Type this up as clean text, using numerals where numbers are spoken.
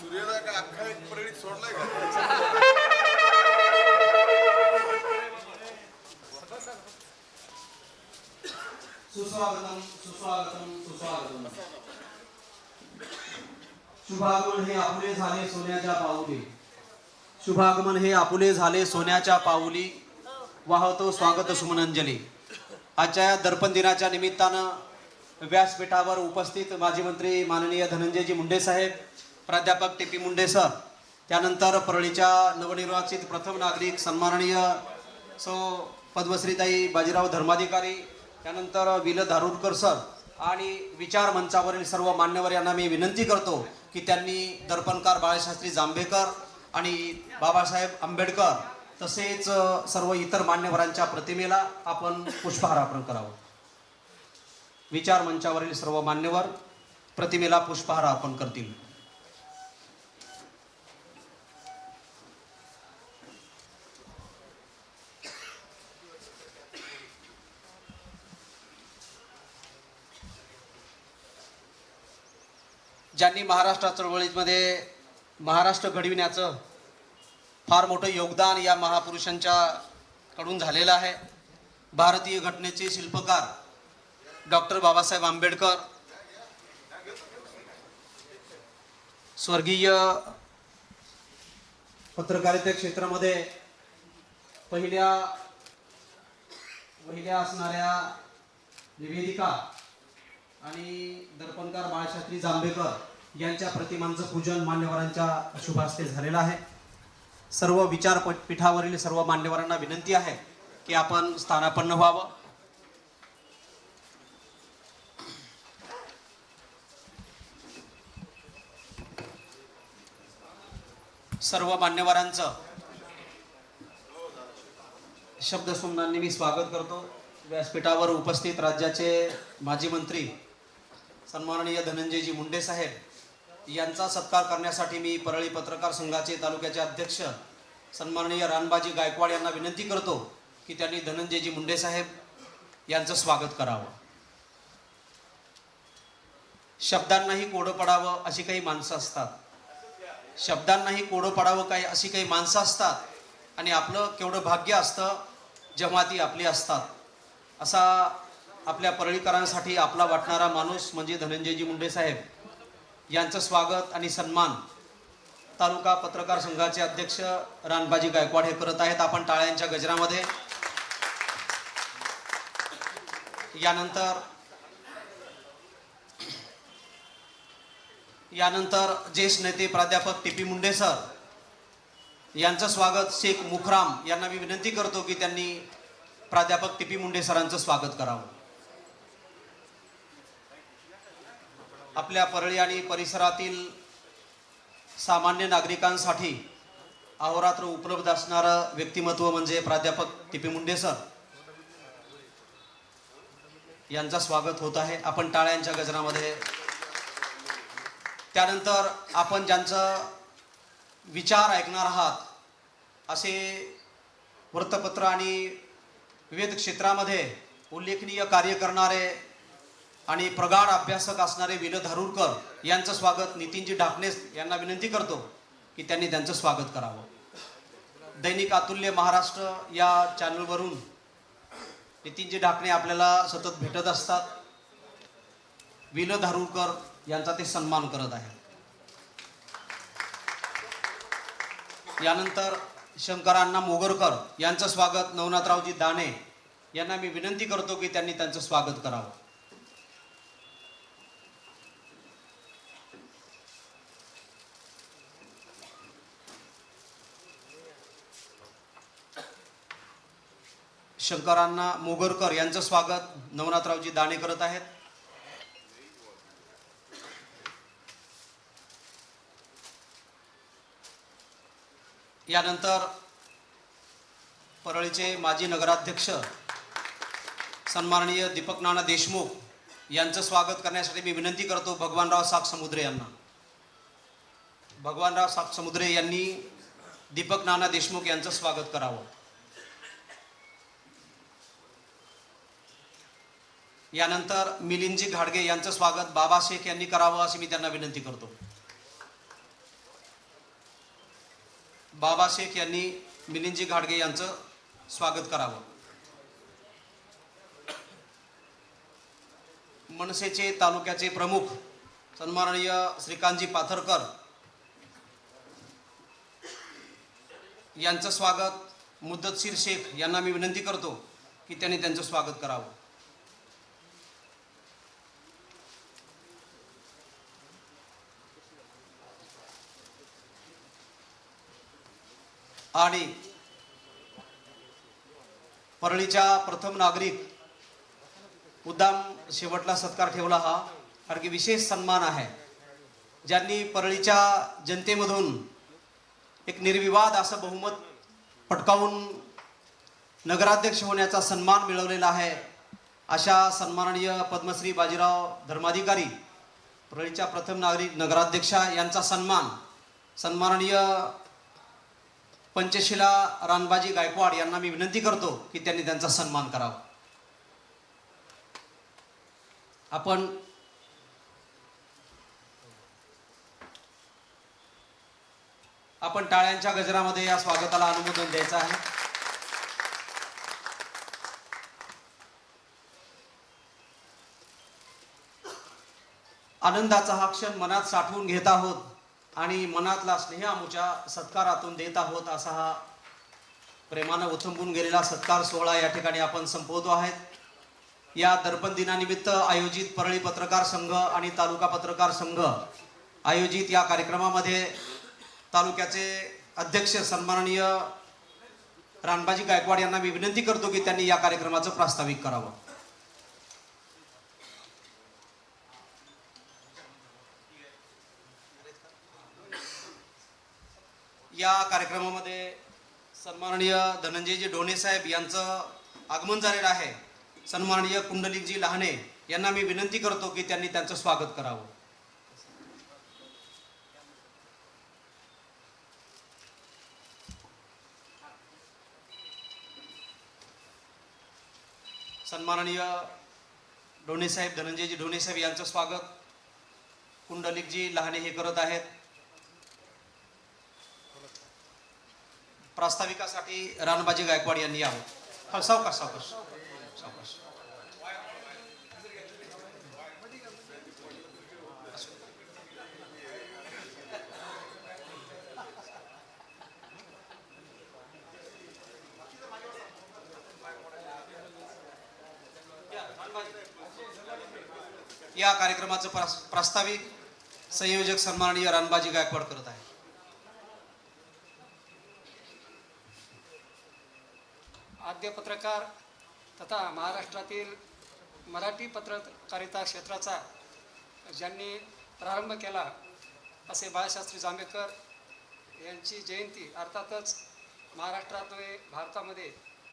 सूर्याला का अख्खा एक प्रेरित सोडलाय का? सुस्वागतम सुस्वागतम सुस्वागतम. शुभागमन हे आपुले झाले सोन्याच्या पाऊली. शुभागमन हे आपुले झाले सोन्याच्या पाऊली. वाहतो स्वागत सुमनांजली. आजच्या या दर्पण दिनाच्या निमित्तानं व्यासपीठावर उपस्थित माजी मंत्री माननीय धनंजयजी मुंडे साहेब, प्राध्यापक टी पी मुंडे सर, त्यानंतर परळीच्या नवनिर्वाचित प्रथम नागरिक सन्माननीय सौ पद्मश्रीताई बाजीराव धर्माधिकारी, त्यानंतर विल धारूरकर सर आणि विचार मंचावरील सर्व मान्यवर यांना मी विनंती करतो की त्यांनी दर्पणकार बाळशास्त्री जांभेकर आणि बाबासाहेब आंबेडकर तसेच सर्व इतर मान्यवरांच्या प्रतिमेला आपण पुष्पहार अर्पण करावं. विचार मंचावरील सर्व मान्यवर प्रतिमेला पुष्पहार अर्पण करतील. ज्यांनी महाराष्ट्र चळवळीमध्ये महाराष्ट्र घडविण्याचं फार मोठं योगदान या महापुरुषांच्या कडून झालेलं आहे. भारतीय घटनेचे शिल्पकार डॉक्टर बाबासाहेब आंबेडकर, स्वर्गीय पत्रकारिता क्षेत्रामध्ये पहिल्या असणाऱ्या निवेदिका आणि दर्पणकार बाळशास्त्री जांभेकर यांच्या प्रतिमांचं पूजन मान्यवरांच्या शुभास्ते झालेलं आहे. सर्व विचारपीठावरील सर्व मान्यवरांना विनंती आहे की आपण स्थानापन्न व्हावं. सर्व मान्यवरांचं शब्दसुमनांनी मी स्वागत करतो. व्यासपीठावर उपस्थित राज्याचे माजी मंत्री सन्माननीय धनंजयजी मुंडे साहेब यांचा सत्कार करण्यासाठी मी परळी पत्रकार संघाचे तालुक्याचे अध्यक्ष सन्माननीय रानबाजी गायकवाड यांना विनंती करतो की त्यांनी धनंजयजी मुंडे साहेब यांचं स्वागत करावं. शब्दांनाही कोडं पडावं अशी काही माणसं असतात. शब्दांनाही कोडं पडावं काही अशी काही माणसं असतात आणि आपलं केवढं भाग्य असतं जेव्हा ती आपली असतात. असा आपल्या परळीकरांसाठी आपला वाटणारा माणूस म्हणजे धनंजयजी मुंडे साहेब यांचं स्वागत आणि सन्मान तालुका पत्रकार संघाचे अध्यक्ष रानबाजी गायकवाड हे करत आहेत. आपण टाळ्यांच्या गजरामध्ये. यानंतर ज्येष्ठ नेते प्राध्यापक टी पी मुंडे सर यांचं स्वागत शेख मुखराम यांना मी विनंती करतो की त्यांनी प्राध्यापक टी पी मुंडे सरांचं स्वागत करावं. आपल्या परळी आणि परिसरातील सामान्य नागरिकांसाठी अहोरात्र उपलब्ध असणारं व्यक्तिमत्व म्हणजे प्राध्यापक टी पी मुंडे सर यांचं स्वागत होत आहे. आपण टाळ्यांच्या गजरामध्ये. त्यानंतर आपण ज्यांचं विचार ऐकणार आहात असे वृत्तपत्र आणि विविध क्षेत्रामध्ये उल्लेखनीय कार्य करणारे आणि प्रगाढ अभ्यासक असणारे विल धारूरकर यांचं स्वागत नितीनजी ढाकणे यांना विनंती करतो की त्यांनी त्यांचं स्वागत करावं. दैनिक अतुल्य महाराष्ट्र या चॅनलवरून नितीनजी ढाकणे आपल्याला सतत भेटत असतात. विल धारूरकर यांचा ते सन्मान करत आहे. यानंतर शंकरांना मोगरकर यांचं स्वागत नवनाथरावजी दाणे यांना मी विनंती करतो की त्यांनी त्यांचं स्वागत करावं. शंकरांना मोगरकर यांचं स्वागत नवनाथरावजी दाणे करत आहेत. यानंतर परळीचे माजी नगराध्यक्ष सन्माननीय दीपक नाना देशमुख यांचं स्वागत करण्यासाठी मी विनंती करतो भगवानराव सागसमुद्रे यांना. भगवानराव सागसमुद्रे यांनी दीपक नाना देशमुख यांचं स्वागत करावं. यानंतर मिलिंदजी घाडगे यांचं स्वागत बाबा शेख यांनी करावं अशी मी त्यांना विनंती करतो. बाबा शेख यांनी मिलिंदजी घाडगे यांचं स्वागत करावं. मनसेचे तालुक्याचे प्रमुख सन्माननीय श्रीकांतजी पाथरकर यांचं स्वागत मुद्दतशीर शेख यांना मी विनंती करतो की त्यांनी त्यांचं स्वागत करावं. आणि परळीच्या प्रथम नागरिक मुद्दाम शेवटला सत्कार ठेवला हा कारण की विशेष सन्मान आहे. ज्यांनी परळीच्या जनतेमधून एक निर्विवाद असं बहुमत पटकावून नगराध्यक्ष होण्याचा सन्मान मिळवलेला आहे. अशा सन्माननीय पद्मश्री बाजीराव धर्माधिकारी परळीच्या प्रथम नागरिक नगराध्यक्षा यांचा सन्माननीय पंचशिला रानबाजी गायकवाड यांना मी विनंती करतो की त्यांनी त्यांचा सन्मान करावा. आपण टाळ्यांच्या गजरामध्ये या स्वागताला अनुमोदन द्यायचं आहे. आनंदाचा हा क्षण मनात साठवून घेत आहोत आणि मनातला स्नेह आमुच्या सत्कारातून देत आहोत. असा हा प्रेमानं उथंबून गेलेला सत्कार सोहळा या ठिकाणी आपण संपवतो आहेत. या दर्पण दिनानिमित्त आयोजित परळी पत्रकार संघ आणि तालुका पत्रकार संघ आयोजित या कार्यक्रमामध्ये तालुक्याचे अध्यक्ष सन्माननीय रानबाजी गायकवाड यांना मी विनंती करतो की त्यांनी या कार्यक्रमाचं प्रास्ताविक करावं. या कार्यक्रमामध्ये सन्माननीय धनंजयजी ढोणे साहेब यांचं आगमन झालेलं आहे. सन्माननीय कुंडलिकजी लहाने यांना मी विनंती करतो की त्यांनी त्यांचं स्वागत करावं. सन्माननीय ढोणे साहेब धनंजयजी ढोणे साहेब यांचं स्वागत कुंडलिकजी लहाने हे करत आहेत. प्रास्ताविकासाठी रानबाजी गायकवाड यांनी यावं. सावकाश सावकाश सावकाश. या कार्यक्रमाचं प्रास्ताविक संयोजक सन्माननीय रानबाजी गायकवाड करत आहे. आद्य पत्रकार तथा महाराष्ट्रातील मराठी पत्रकारिता क्षेत्राचा ज्यांनी प्रारंभ केला असे बाळशास्त्री जांभेकर यांची जयंती अर्थातच महाराष्ट्रात भारतामध्ये